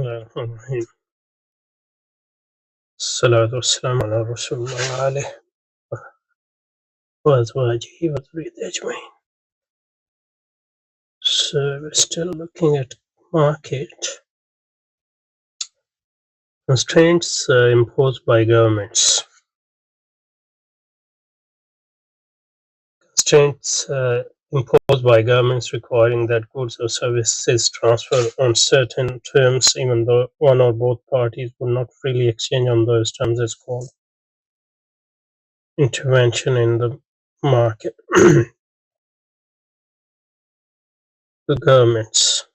الرحيم. الصلاة والسلام على رسول الله وعليه وأزواجه وذريته أجمعين. So we're still looking at market constraints imposed by governments. Constraints imposed by governments requiring that goods or services transfer on certain terms, even though one or both parties would not freely exchange on those terms, is called intervention in the market. The governments.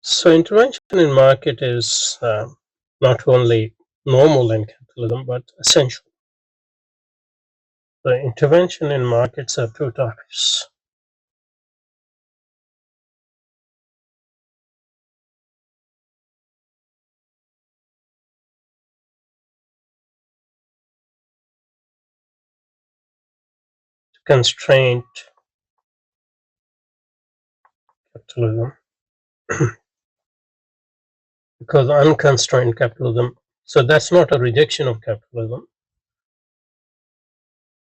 So intervention in market is not only normal in capitalism but essential. The intervention in markets are two types. Constrained capitalism, because unconstrained capitalism. So that's not a rejection of capitalism.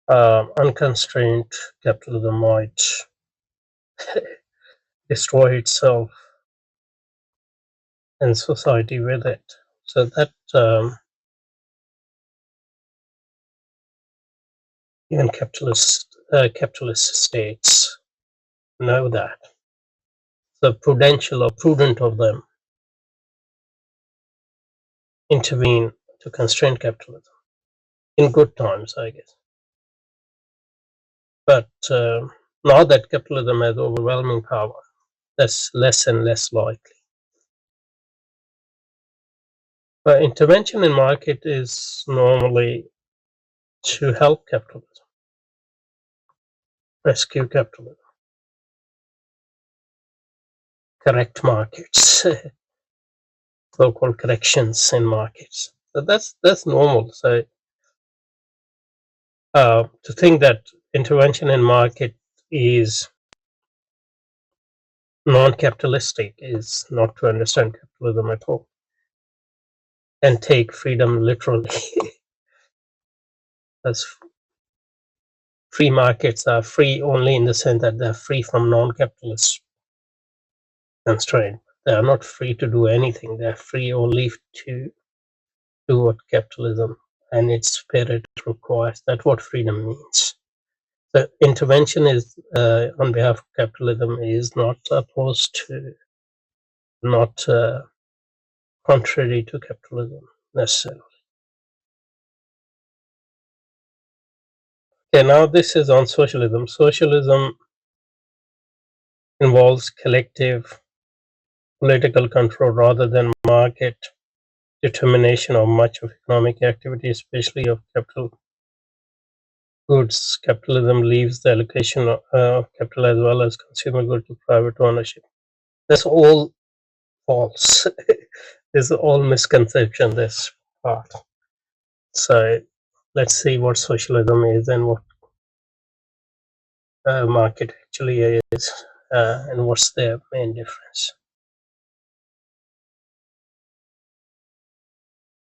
Unconstrained capitalism might destroy itself and society with it. So that even capitalist states know that. So prudential or prudent of them intervene to constrain capitalism in good times, I guess. But now that capitalism has overwhelming power, that's less and less likely. But intervention in market is normally to help capitalism, rescue capitalism, correct markets, so-called corrections in markets. So that's normal. So to think that intervention in market is non-capitalistic is not to understand capitalism at all and take freedom literally. As free markets are free only in the sense that they're free from non-capitalist constraint. They are not free to do anything. They're free only to do what capitalism and its spirit requires. That's what freedom means. The intervention is on behalf of capitalism is not opposed to, not contrary to capitalism necessarily. Okay, now this is on socialism. Socialism involves collective political control rather than market determination of much of economic activity, especially of capital goods. Capitalism leaves the allocation of capital as well as consumer goods to private ownership. That's all false. This is all misconception, this part. So let's see what socialism is and what market actually is, and what's their main difference.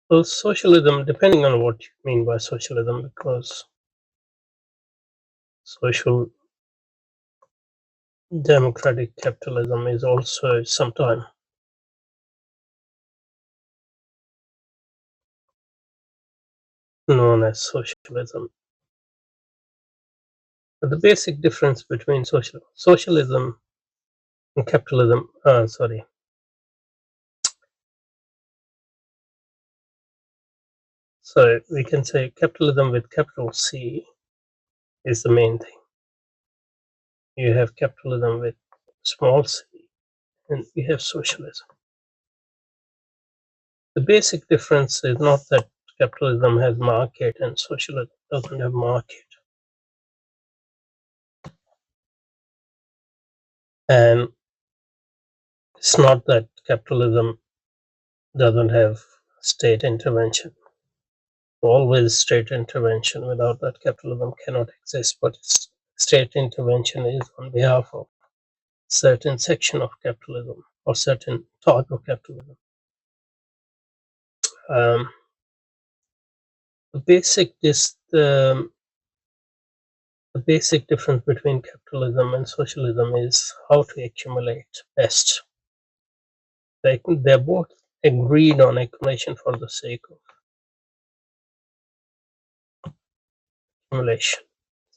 Well, socialism, depending on what you mean by socialism, because social democratic capitalism is also sometimes known as socialism. But the basic difference between socialism and capitalism, so we can say capitalism with capital C is the main thing. You have capitalism with small c, and you have socialism. The basic difference is not that capitalism has market and socialism doesn't have market. And it's not that capitalism doesn't have state intervention. Always state intervention. Without that, capitalism cannot exist. But it's state intervention is on behalf of certain section of capitalism or certain type of capitalism. Um, the basic difference between capitalism and socialism is how to accumulate best. They're both agreed on accumulation for the sake of accumulation.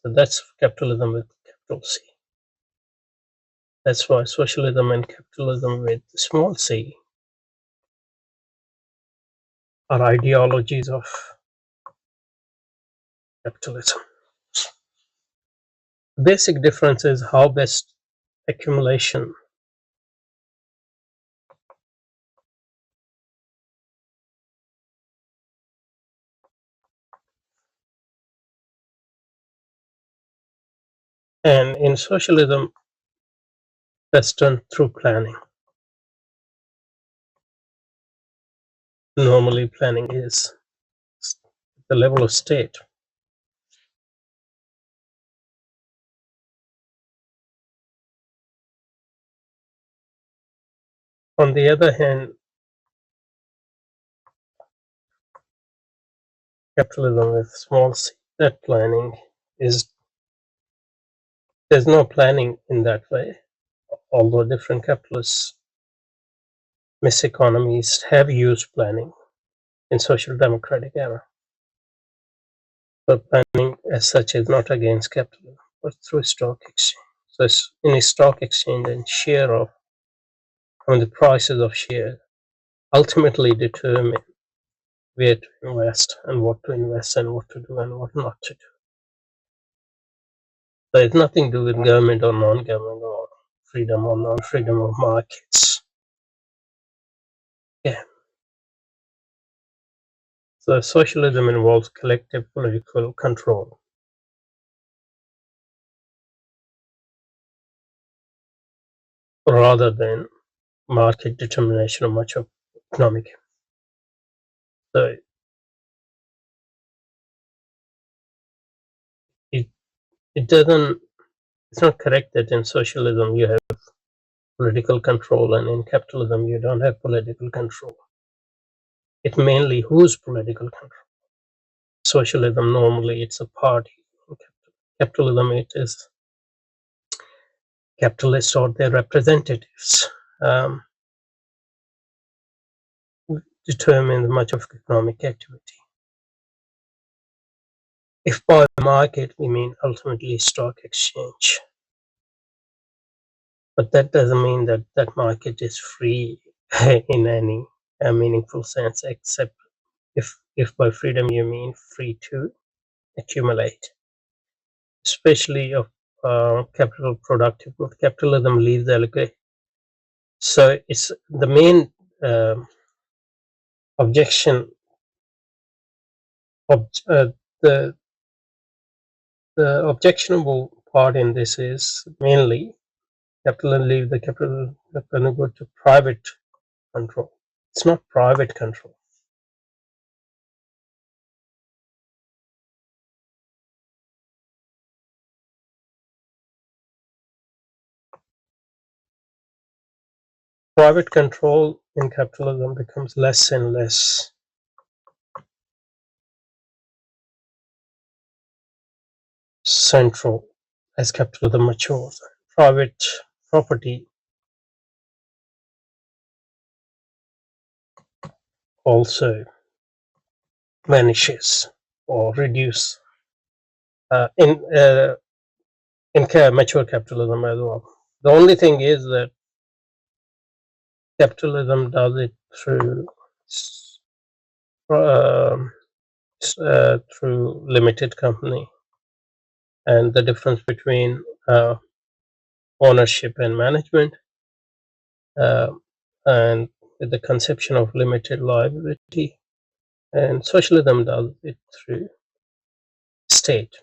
So that's capitalism with capital C. That's why socialism and capitalism with small c are ideologies of capitalism. The basic difference is how best accumulation and in socialism that's done through planning. Normally planning is the level of state. On the other hand, capitalism with small c, that planning is there's no planning in that way, although different capitalist miseconomies have used planning in social democratic era. But planning as such is not against capitalism, but through stock exchange. So it's in a stock exchange and the prices of share ultimately determine where to invest and what to invest and what to do and what not to do. So it's nothing to do with government or non-government or freedom or non-freedom of markets. Yeah. So socialism involves collective political control rather than market determination of much of economic. So it, it doesn't, it's not correct that in socialism you have political control and in capitalism you don't have political control. It mainly whose political control. Socialism normally it's a party. In capitalism it is capitalists or their representatives determine much of economic activity. If by market we mean ultimately stock exchange, but that doesn't mean that that market is free in any meaningful sense, except if by freedom you mean free to accumulate, especially of capital productive growth. Capitalism leaves allocation. So it's the main objection of the objectionable part in this is mainly capital leave the capital go to private control. It's not private control. Private control in capitalism becomes less and less central as capitalism matures. Private property also vanishes or reduce in mature capitalism as well. The only thing is that capitalism does it through through limited company, and the difference between ownership and management, uh, and the conception of limited liability, and socialism does it through state.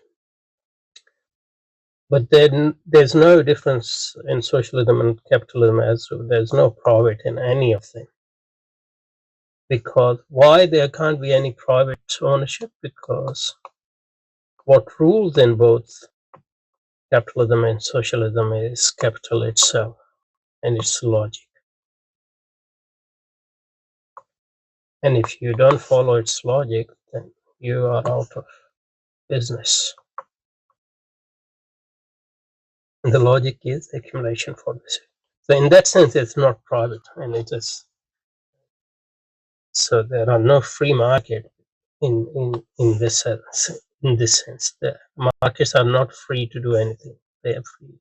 But then there's no difference in socialism and capitalism as there's no private in any of them. Because why there can't be any private ownership? Because what rules in both capitalism and socialism is capital itself and its logic. And if you don't follow its logic, then you are out of business. And the logic is accumulation for this. So in that sense, it's not private, and it is. So there are no free market in this sense. In this sense, the markets are not free to do anything; they are free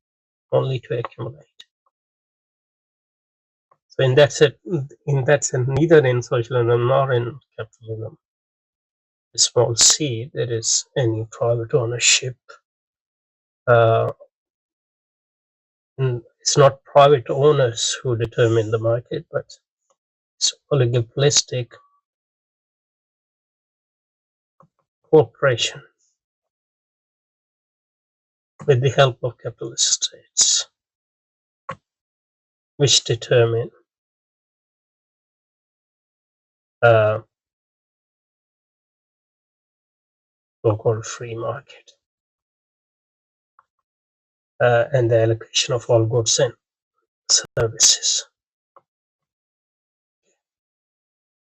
only to accumulate. So in that sense, neither in socialism nor in capitalism, a small c, there is any private ownership. And it's not private owners who determine the market, but it's oligopolistic cooperation with the help of capitalist states, which determine so-called free market and the allocation of all goods and services.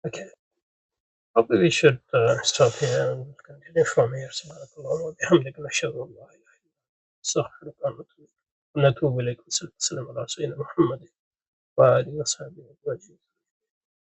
Okay, probably we should stop here and continue from here. Subhanakallah wa bihamdika nashhadu an la ilaha illa anta astaghfiruka wa natubu ilayk. Sallallahu ala sayyidina Muhammad wa alihi wa sahbihi ajma'in.